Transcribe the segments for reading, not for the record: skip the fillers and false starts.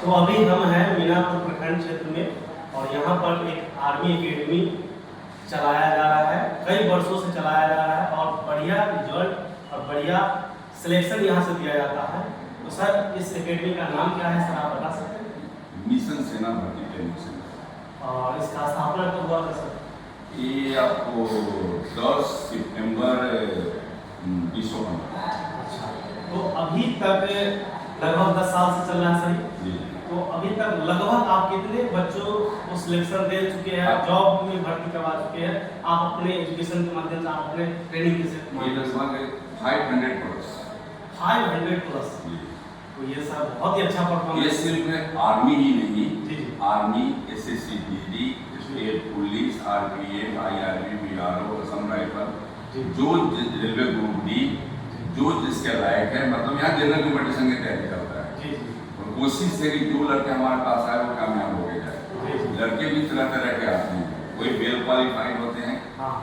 तो अभी हम हैं मीनापुर प्रखंड क्षेत्र में और यहाँ पर एक आर्मी एकेडमी चलाया जा रहा है, कई वर्षों से चलाया जा रहा है और बढ़िया रिजल्ट और बढ़िया सिलेक्शन यहाँ से दिया जाता है। तो सर इस एकेडमी का नाम क्या है सर, आप बता सकते हैं? मिशन सेना भर्ती ट्रेनिंग सेंटर। और इसका स्थापना कब हुआ था सर? ये आपको 10 सितंबर 2015। अच्छा, तो अभी तक लगभग 10 साल से चल रहा है सही? जी। तो अभी तक लगभग आप कितने बच्चों को सिलेक्शन दे चुके हैं, जॉब में भर्ती करवा चुके हैं? आप अपने एजुकेशन के माध्यम से, आप अपने ट्रेनिंग के ये लगभग 500 प्लस। 500 प्लस। तो ये सब बहुत ही अच्छा परफॉर्मेंस। ये सिर्फ आर्मी ही नहीं, जी जी, army, SSC, GD, state police, RPF, IRB, BRO, Assam rifle, जो रेलवे ग्रुप डी, जो जिसके लायक है, मतलब यहाँ जनरल कॉम्पिटिशन की तैयारी करता है। जी जी, और कोशिश है कि जो लड़के हमारे पास आए वो कामयाब हो गए जाए। लड़के भी तरह तरह के आते हैं, कोई वेल क्वालिफाइड होते हैं,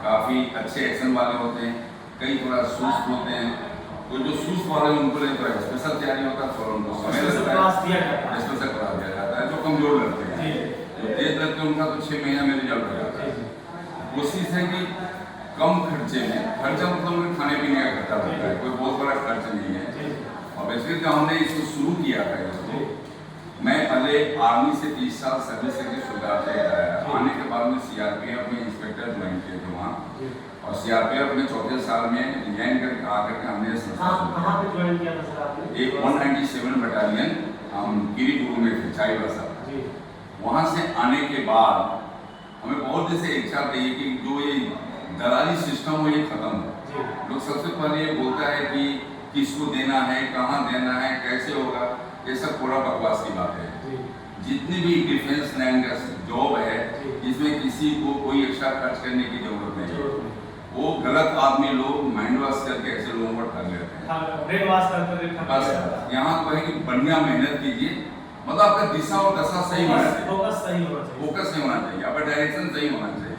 काफ़ी अच्छे एक्शन वाले होते हैं, कई थोड़ा सुस्त होते हैं। तो जो सुस्त वाले उनको लिए थोड़ा स्पेशल तैयारी होता है, थोड़ा उनको समय लगता है, स्पेशल क्लास दिया जाता है। जो कमजोर लड़के हैं, जो तेज लड़के उनका तो 6 महीना में रिजल्ट हो जाता है। कोशिश है कि कम खर्चे में, खर्चा मतलब खाने पीने का खर्चा होता है, कोई बहुत बड़ा खर्च नहीं है। और वैसे तो हमने इसको शुरू किया था, इसको मैं पहले आर्मी से 30 साल सर्विस करके सुधार से आया। आने के बाद में सीआरपीएफ में इंस्पेक्टर ज्वाइन किए थे वहाँ, और सीआरपीएफ में 34 साल में रिजाइन करके आकर के हमने कहाँ पे ज्वाइन किया था सर आपने? एक 197 बटालियन हम गिरिपुर में थे, चाईबासा। वहाँ से आने के बाद हमें बहुत जैसे इच्छा थी कि जो ये दलाली सिस्टम हो ये खत्म हो। लोग सबसे पहले ये बोलता है कि किसको देना है, कहाँ देना है, कैसे होगा, ये सब पूरा बकवास की बात है। जितनी भी डिफेंस लाइन का जॉब है, इसमें किसी को कोई एक्स्ट्रा खर्च करने की जरूरत नहीं है। वो गलत आदमी लोग माइंड वॉश करके ऐसे लोगों को ठग लेते हैं, ब्रेन वॉश करके। बस यहाँ तो है कि बढ़िया मेहनत कीजिए, मतलब आपका दिशा और दशा सही होना चाहिए, फोकस सही होना चाहिए, फोकस नहीं होना चाहिए, आपका डायरेक्शन सही होना चाहिए।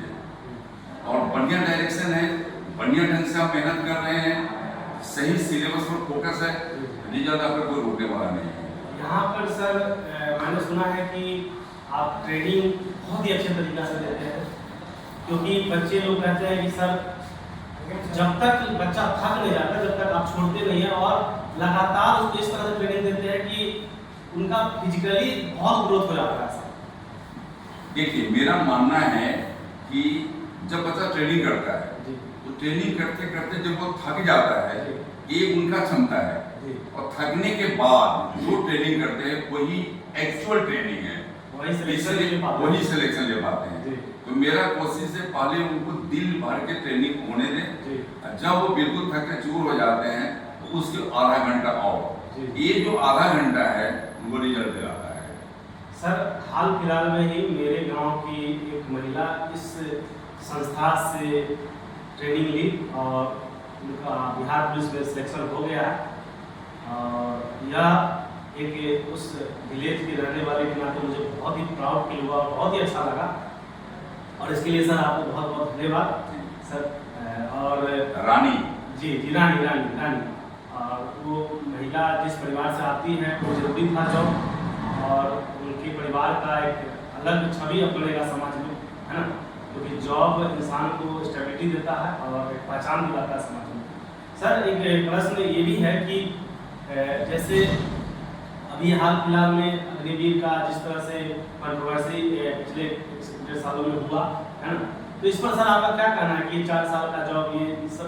और बढ़िया डायरेक्शन है, बढ़िया ढंग से आप मेहनत कर रहे हैं, सही सिलेबस पर फोकस है, रिजल्ट आपका कोई रोकने वाला नहीं है। यहाँ पर सर मैंने सुना है कि आप ट्रेनिंग बहुत ही अच्छे तरीके से देते हैं, क्योंकि बच्चे लोग कहते हैं कि सर जब तक बच्चा थक नहीं जाता, जब तक आप छोड़ते नहीं हैं और लगातार उसको इस तरह से ट्रेनिंग देते हैं कि उनका फिजिकली बहुत ग्रोथ हो जाता है सर। देखिए मेरा मानना है कि जब बच्चा ट्रेनिंग करता है तो ट्रेनिंग करते करते जब वो थक जाता है, ये उनका क्षमता है, और थकने के बाद जो ट्रेनिंग करते हैं वही एक्चुअल ट्रेनिंग है, वही सिलेक्शन ले पाते हैं। तो मेरा कोशिश है पहले उनको दिल भर के ट्रेनिंग होने दें, जब वो बिल्कुल थके चूर हो जाते हैं तो उसके आधा घंटा और ये जो आधा घंटा है वो रिजल्ट दिलाता है। सर हाल फिलहाल में ही मेरे गांव की एक महिला इस संस्था से ट्रेनिंग ली और उनका बिहार पुलिस में सिलेक्शन हो गया है। और यह एक उस विलेज के रहने वाले के नाते मुझे बहुत ही प्राउड फील हुआ, बहुत ही अच्छा लगा, और इसके लिए सर आपको बहुत बहुत धन्यवाद सर। और रानी जी रानी और वो महिला जिस परिवार से आती है वो जरूरी था जॉब, और उनके परिवार का एक अलग छवि अपनेगा समाज में, है ना, क्योंकि जॉब इंसान को स्टेबिलिटी देता है और एक पहचान दिलाता है समाज में। सर एक प्रश्न ये भी है कि जैसे अभी हाल फिलहाल में अग्निवीर का जिस तरह से कंट्रोवर्सी पिछले 1.5 सालों में हुआ है ना, तो इस पर सर आपका क्या कहना है कि 4 साल का जॉब ये सब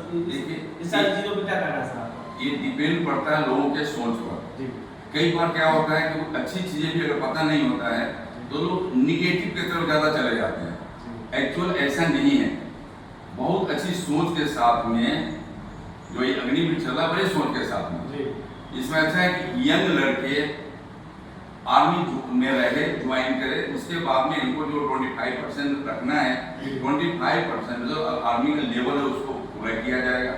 इस सारी चीज़ों पर क्या कहना है सर आपका? ये डिपेंड पड़ता है लोगों के सोच पर। कई बार क्या होता है कि अच्छी चीज़ें भी अगर पता नहीं होता है तो लोग निगेटिव की तरफ ज़्यादा चले जाते हैं। एक्चुअल ऐसा नहीं है, बहुत अच्छी सोच के साथ में जो ये अग्निवीर चला, बड़े सोच के साथ में इसमें अच्छा है कि यंग लड़के आर्मी में रहे, ज्वाइन करे, उसके बाद में इनको जो 25% रखना है, 25% जो आर्मी का लेवल है उसको पूरा किया जाएगा।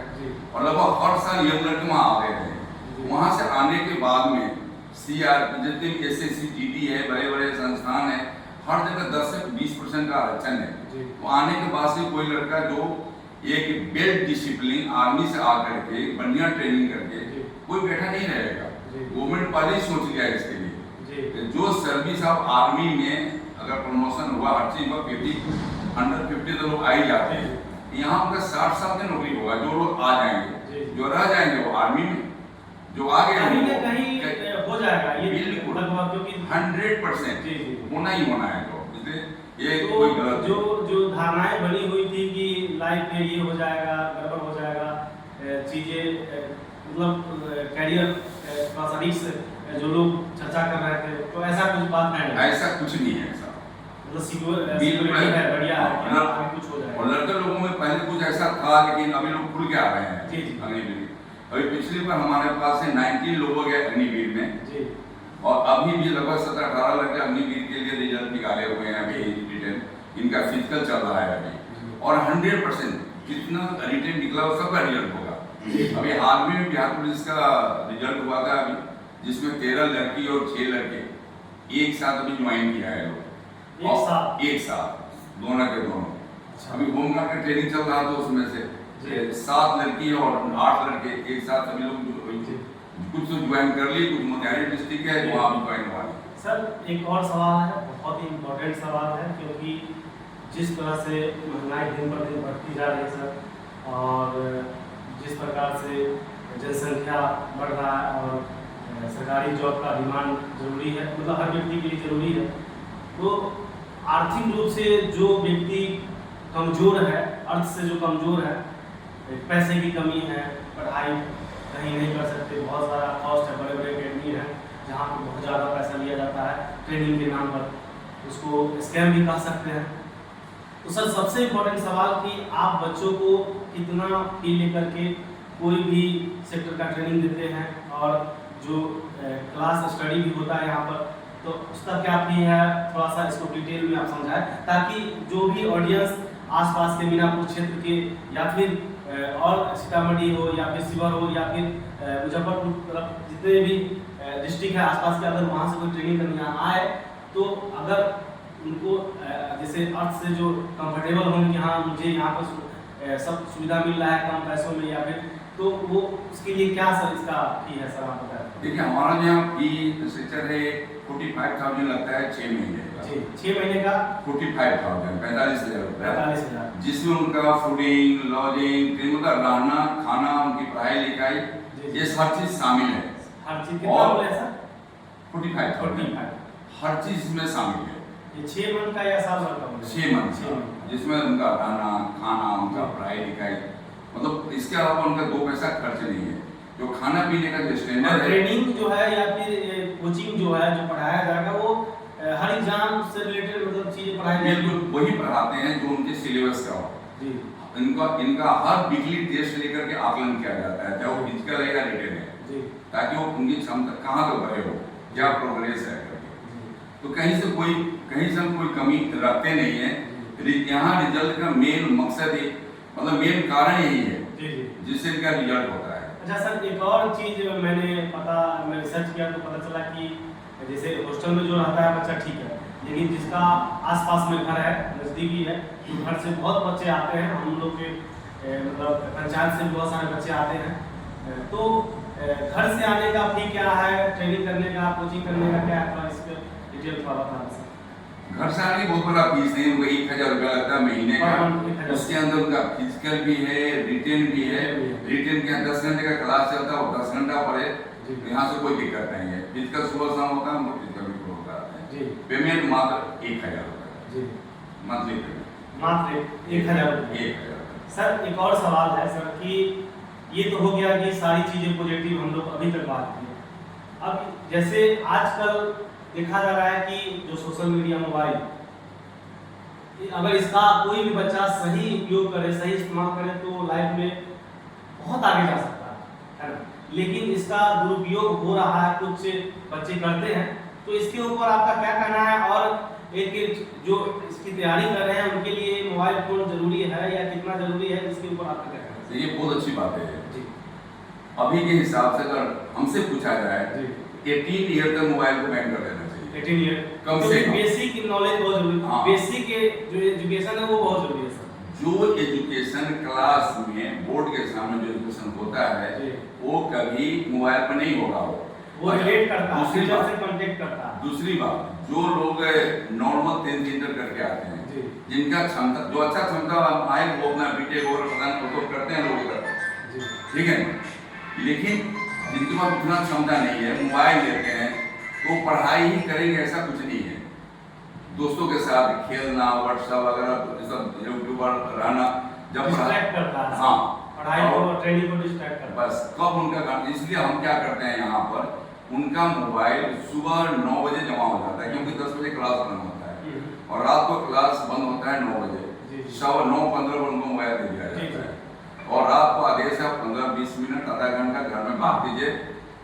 और लगभग हर साल यंग लड़के वहाँ आ रहे हैं। वहाँ से आने के बाद में सीआरपी जितने भी एसएससी जीडी है, बड़े बड़े संस्थान है, हर जगह 10 से 20% का आरक्षण है। तो आने के बाद से कोई लड़का जो एक वेल डिसिप्लिन आर्मी से आकर के बढ़िया ट्रेनिंग करके कोई बैठा नहीं रहेगा। गवर्नमेंट पहले ही सोच लिया इसके लिए जो सर्विस ऑफ आर्मी में अगर प्रमोशन हुआ हर चीज में 50 अंडर 50 तो लोग आ ही जाते हैं। यहाँ उनका 60 साल की नौकरी होगा, जो लोग आ जाएंगे, जो रह जाएंगे वो आर्मी में, जो आ गए कहीं ना कहीं हो जाएगा ये बिल्कुल लगभग, क्योंकि 100% होना ही होना है। तो इसलिए ये तो कोई गलत जो धारणाएं बनी हुई थी कि लाइफ में ये हो जाएगा, गड़बड़ हो जाएगा, चीजें मतलब कैरियर का रिस्क जो लोग चर्चा कर रहे थे, तो ऐसा कुछ बात है नहीं, ऐसा कुछ नहीं है। ऐसा मतलब सिक्योरिटी है, बढ़िया है कि आगे कुछ हो जाएगा। और लड़के लोगों में पहले कुछ ऐसा था, लेकिन अभी लोग खुल के आ रहे हैं जी जी। अग्निवीर। अभी पिछली बार हमारे पास है 19 लोग गए अग्निवीर में जी, और अभी भी लगभग 17-18 लड़के अग्निवीर के लिए रिजल्ट निकाले हुए हैं। अभी रिटर्न इनका फिजिकल चल रहा है अभी, और 100% जितना रिटर्न निकला वो सबका रिजल्ट होगा। अभी हाल में बिहार पुलिस का रिजल्ट हुआ था अभी, जिसमें 13 लड़की और 6 लड़के एक साथ अभी ज्वाइन किया है लोग, एक साथ दोनों के दोनों। अभी होमगार्ड का ट्रेनिंग चल रहा था, उसमें से 7 लड़की और 8 लड़के एक साथ सभी लोग कुछ तो ज्वाइन कर लिए, कुछ मोतिहारी डिस्ट्रिक्ट है वहाँ भी ज्वाइन हुआ। सर एक और सवाल है, बहुत ही इम्पोर्टेंट सवाल है, क्योंकि जिस तरह से महंगाई दिन पर दिन बढ़ती जा रही है सर, और जिस प्रकार से जनसंख्या बढ़ रहा है और सरकारी जॉब का डिमांड जरूरी है, मतलब हर व्यक्ति के लिए जरूरी है, तो आर्थिक रूप से जो व्यक्ति कमज़ोर है, अर्थ से जो कमज़ोर है, पैसे की कमी है, पढ़ाई कहीं नहीं कर सकते, बहुत सारा कॉस्ट है, बड़े बड़े अकेडमी हैं जहाँ पर बहुत ज़्यादा पैसा लिया जाता है ट्रेनिंग के नाम पर, उसको स्कैम भी कह सकते हैं। तो सर सबसे इम्पोर्टेंट सवाल कि आप बच्चों को कितना फी लेकर के कोई भी सेक्टर का ट्रेनिंग देते हैं, और जो क्लास स्टडी भी होता है यहाँ पर, तो उसका क्या फी है, थोड़ा सा इसको डिटेल में आप समझाएं, ताकि जो भी ऑडियंस आसपास के मीनापुर क्षेत्र के या फिर और सीतामढ़ी हो या फिर शिवहर हो या फिर मुजफ्फरपुर तरफ जितने भी डिस्ट्रिक्ट है आसपास के, अगर वहाँ से कोई ट्रेनिंग करने यहाँ आए, तो अगर उनको जैसे अर्थ से जो कंफर्टेबल होंगे कि हाँ मुझे यहाँ पर सब सुविधा मिल रहा है कम पैसों में, या फिर तो वो उसके लिए क्या सर इसका फी है सर आप बताएं। देखिए हमारा यहाँ फी स्ट्रक्चर है 45,000 लगता है 6 महीने का। जी 6 महीने का 45,000 45,000 रुपये, 45,000, जिसमें उनका फूडिंग लॉजिंग मतलब रहना खाना उनकी पढ़ाई लिखाई ये हर चीज शामिल है। हर चीज कितना बोले सर 45,000 हर चीज इसमें शामिल है। ये 6 मंथ का या साल भर का? 6 मंथ, जिसमें उनका रहना खाना उनका पढ़ाई लिखाई, मतलब इसके अलावा उनका 2 पैसा खर्च नहीं है। जो खाना पीने का जो स्टैंडर्ड है, ट्रेनिंग जो है या फिर कोचिंग जो है जो पढ़ाया जाएगा वो हर एग्जाम से रिलेटेड मतलब चीजें पढ़ाई जाएगी, बिल्कुल वही पढ़ाते हैं जो उनके सिलेबस का हो। इनका हर वीकली टेस्ट लेकर के आकलन किया जाता है, चाहे वो फिजिकल है या रिटन है, ताकि वो उनकी क्षमता कहाँ तक बढ़े हो, क्या प्रोग्रेस है। तो कहीं से हम कोई कमी रखते नहीं है। यहाँ रिजल्ट का मेन मकसद ही मतलब मेन कारण यही है जिससे इनका रिजल्ट होता है। अच्छा सर एक और चीज मैं रिसर्च किया तो पता चला कि जैसे हॉस्टल में जो रहता है बच्चा ठीक है, लेकिन जिसका आसपास में घर है, नज़दीकी है, तो घर से बहुत बच्चे आते हैं, हम लोग के मतलब पंचायत से बहुत सारे बच्चे आते हैं, तो घर से आने का फी क्या है, ट्रेनिंग करने का कोचिंग करने का क्या है, इस पर डिटेल थोड़ा बताना सर। घर से आने की बहुत बड़ा फीस नहीं, उनको 1,000 रुपया लगता है महीने का। उसके अंदर उनका फिजिकल भी है, रिटेन भी है। रिटेन के 10 घंटे का क्लास चलता है, वो 10 घंटा पढ़े, यहाँ से कोई दिक्कत नहीं है। फिजिकल सुबह शाम होता है, हम लोग फिजिकल भी करते हैं। पेमेंट मात्र 1,000 रुपये मंथली पेमेंट, मात्र 1,000 रुपये। सर एक और सवाल है सर कि ये तो हो गया कि सारी चीजें पॉजिटिव हम लोग अभी तक बात की, अब जैसे आजकल देखा जा रहा है कि जो सोशल मीडिया मोबाइल, अगर इसका कोई भी बच्चा सही उपयोग करे, सही इस्तेमाल करे तो लाइफ में बहुत आगे जा सकता है ना, लेकिन इसका दुरुपयोग हो रहा है, कुछ बच्चे करते हैं, तो इसके ऊपर आपका क्या कहना है, और एक जो इसकी तैयारी कर रहे हैं उनके लिए मोबाइल फोन जरूरी है या कितना जरूरी है, इसके ऊपर आपका क्या कहना है? ये बहुत अच्छी बात है जी। अभी के हिसाब से अगर हमसे पूछा जाए 18 ईयर तक मोबाइल को बैन कर देना चाहिए। 18 ईयर कम से कम। बेसिक नॉलेज बहुत जरूरी है, बेसिक जो एजुकेशन है वो बहुत जरूरी है सर। जो एजुकेशन क्लास में बोर्ड के सामने जो एजुकेशन होता है वो कभी मोबाइल पर नहीं होगा, वो रिलेट करता है, टीचर से कांटेक्ट करता है। दूसरी बात, जो लोग नॉर्मल 10th इंटर करके आते हैं, जी। जिनका क्षमता, जो अच्छा क्षमता आए वो अपना बीटेक और प्रदान तो करते हैं लोग करते हैं, जी। ठीक है। लेकिन जिनके पास उतना क्षमता नहीं है, मोबाइल लेते हैं तो पढ़ाई ही करेंगे ऐसा कुछ नहीं है। दोस्तों के साथ खेलना, व्हाट्सएप वगैरह सब यूट्यूबर रहना, जब डिस्ट्रैक्ट करता है। हाँ, पढ़ाई को ट्रेनिंग को डिस्ट्रैक्ट करता है। बस कब उनका काम, इसलिए हम क्या करते हैं यहाँ पर, उनका मोबाइल सुबह 9 बजे जमा हो जाता है, क्योंकि 10 बजे क्लास बंद होता है और रात को क्लास बंद होता है 9 बजे। 9:15 पर उनको मोबाइल दे दिया जाता है और रात को आदेश है 15-20 मिनट आधा घंटा घर में बांट दीजिए,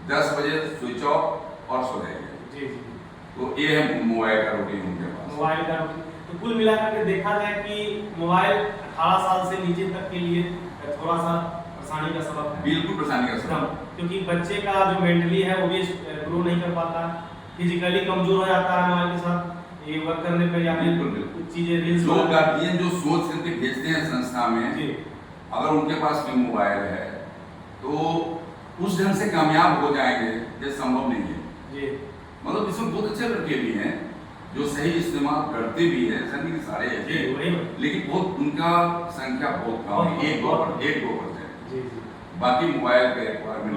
10 बजे स्विच ऑफ और सो जाइए। तो ये है मोबाइल का रूटीन उनके पास। मोबाइल का तो कुल मिलाकर के देखा जाए कि मोबाइल 18 साल से नीचे तक के लिए थोड़ा सा परेशानी का सबब है। बिल्कुल परेशानी का सबब, क्योंकि बच्चे का जो मेंटली है वो भी ग्रो नहीं कर पाता, फिजिकली कमजोर हो जाता है मोबाइल के साथ ये वर्क करने पे, या बिल्कुल चीजें रील्स। जो गार्जियन जो सोच करके भेजते हैं संस्था में, अगर उनके पास कोई मोबाइल है तो उस ढंग से कामयाब हो जाएंगे, ये संभव नहीं है जी। मतलब इसमें बहुत अच्छे लड़के भी हैं जो सही इस्तेमाल करते भी हैं, ऐसा नहीं कि सारे हैं, लेकिन बहुत उनका संख्या बहुत कम है, 1-2%। बाकी मोबाइल के रिक्वायरमेंट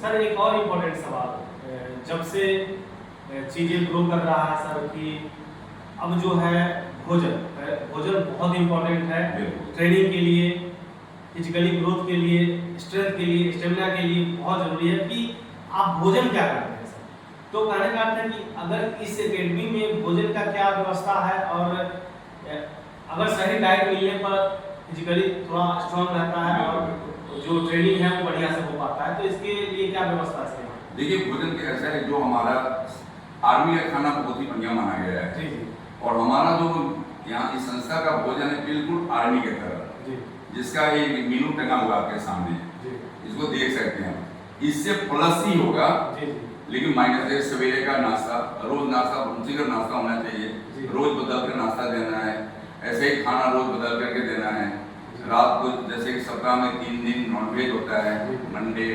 सर एक और इम्पोर्टेंट सवाल, जब से चीजें ग्रो कर रहा है सर कि अब जो है भोजन बहुत इम्पोर्टेंट है ट्रेनिंग के लिए, फिजिकली ग्रोथ के लिए, स्ट्रेंथ के लिए, स्टेमिना के लिए बहुत जरूरी है कि आप भोजन क्या करते हैं सर। तो कहने का अर्थ है कि अगर इस एकेडमी में भोजन का क्या व्यवस्था है और अगर सही डाइट मिलने पर फिजिकली थोड़ा स्ट्रांग रहता है और जो ट्रेनिंग है वो बढ़िया से हो पाता है, तो इसके लिए क्या व्यवस्था है? देखिए भोजन के ऐसा है, जो हमारा आर्मी का खाना बहुत ही बढ़िया माना गया है और हमारा जो यहाँ इस संस्था का भोजन है बिल्कुल आर्मी के तरह, जिसका एक मेनू टंगा हुआ आपके सामने, इसको देख सकते हैं। इससे प्लस ही होगा, लेकिन माइनस है सवेरे का नाश्ता, रोज नाश्ता रुचिकर नाश्ता होना चाहिए, रोज बदल कर नाश्ता देना है, ऐसे ही खाना रोज बदल करके देना है। रात को जैसे कि सप्ताह में 3 दिन नॉनवेज होता है, मंडे,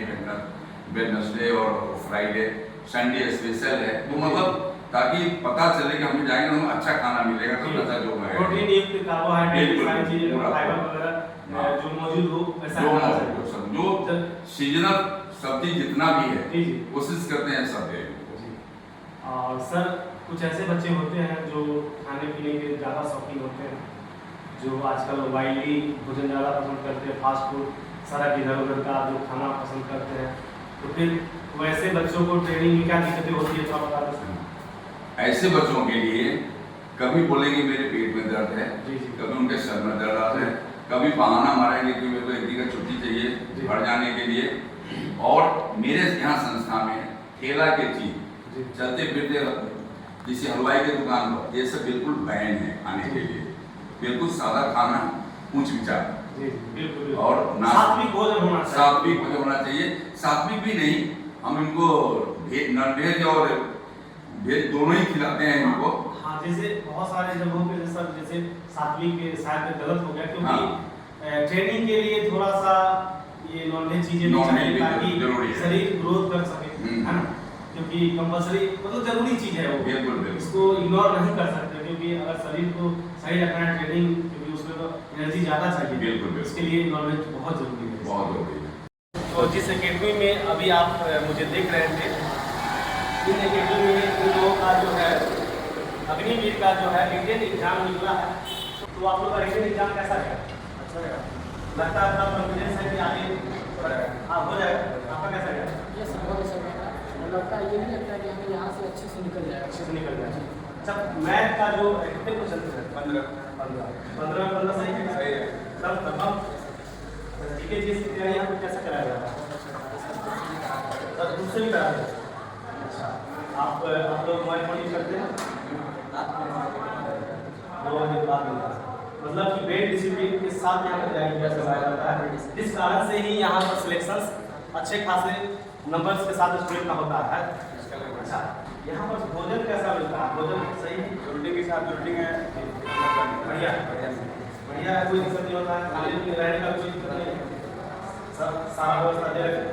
वेडनेसडे और फ्राइडे, संडे स्पेशल है, तो मतलब ताकि पता चले कि हम जाएंगे तो अच्छा खाना मिलेगा, तो ऐसा जो है प्रोटीन युक्त कार्बोहाइड्रेट सारी चीजें, फाइबर वगैरह जो मौजूद हो, ऐसा जो सीजनल सब्जी जितना भी है कोशिश करते हैं सब दे। और सर कुछ ऐसे बच्चे होते हैं जो खाने पीने के ज़्यादा शौकीन होते हैं, जो आजकल वाइडली भोजन ज़्यादा पसंद करते हैं, फास्ट फूड सारा इधर उधर का जो खाना पसंद करते हैं, तो फिर वैसे बच्चों को ट्रेनिंग में क्या दिक्कतें होती है थोड़ा बता दें। ऐसे बच्चों के लिए कभी बोलेंगे मेरे पेट में दर्द है, कभी उनके सर में दर्द आता है, कभी बहाना मारेंगे कि मेरे को एक दिन का छुट्टी चाहिए घर जाने के लिए। और मेरे यहाँ संस्था में ठेला के चीज चलते फिरते किसी हलवाई की दुकान पर, ये सब बिल्कुल बैन है खाने के लिए, बिल्कुल सादा खाना, उच्च विचार और सात्विक भोजन होना चाहिए। सात्विक भी नहीं, हम इनको नॉन वेज और वेज दोनों ही खिलाते हैं इनको। हाँ, जैसे बहुत सारे जगहों पे सर जैसे सात्विक के शायद गलत हो गया, क्योंकि ट्रेनिंग के लिए थोड़ा सा ये नॉनवेज चीजें भी चाहिए ताकि शरीर ग्रोथ कर सके, है ना, क्योंकि कंपल्सरी मतलब जरूरी चीज है वो, इसको इग्नोर नहीं कर सकते, क्योंकि अगर शरीर को सही रखना है ट्रेनिंग, क्योंकि उसमें तो एनर्जी ज़्यादा चाहिए, इसके लिए नॉनवेज बहुत जरूरी है, बहुत जरूरी है। तो जिस एकेडमी में अभी आप मुझे देख रहे थे, इन एकेडमी में इन लोगों का जो है अग्निवीर का जो है रिटेन एग्जाम निकला है, तो आप लोग का रिटेन एग्जाम कैसा है? अच्छा रहेगा, लगता है आपका कॉन्फिडेंस है कि आगे हाँ हो जाएगा, आपका कैसा रहेगा? ये संभव हो सकेगा, लगता है ये नहीं लगता कि हमें यहाँ से अच्छे से निकल जाएगा, अच्छे से निकल जाएगा। अच्छा, मैथ का जो कितने क्वेश्चन थे? 15 सही है सब तमाम। ठीक है जी, इसकी तैयारी यहाँ पे कैसे कराया जाता है? सर खुद से भी कराया जाता है? अच्छा, आप लोग मोबाइल फोन यूज करते हैं? मतलब कि वेट डिसिप्लिन के साथ यहाँ पर तैयारी करवाया जाता है, जिस कारण से ही यहाँ पर सिलेक्शंस अच्छे खासे नंबर्स के साथ स्टूडेंट का होता है। अच्छा, यहाँ पर भोजन कैसा मिलता है? भोजन सही रूटीन के साथ रूटीन है, बढ़िया बढ़िया है, कोई दिक्कत नहीं होता है, खाने पीने रहने का कोई दिक्कत नहीं है, सब सारा व्यवस्था दे रखे,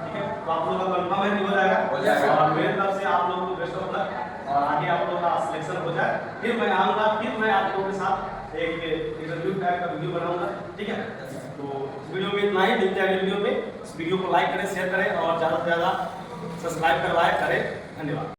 ठीक है, तो आप लोगों का कंफर्म है कि हो जाएगा और मेरे तरफ से आप लोगों को बेस्ट ऑफ लक और आगे आप लोगों का सिलेक्शन हो जाए। फिर मैं आऊँगा, फिर मैं आप लोगों के साथ एक इंटरव्यू टाइप का वीडियो बनाऊंगा, ठीक है। तो इस वीडियो में इतना ही, मिलते हैं अगले वीडियो में। इस वीडियो को लाइक करें, शेयर करें और ज़्यादा से ज़्यादा सब्सक्राइब करवाएं करें। धन्यवाद।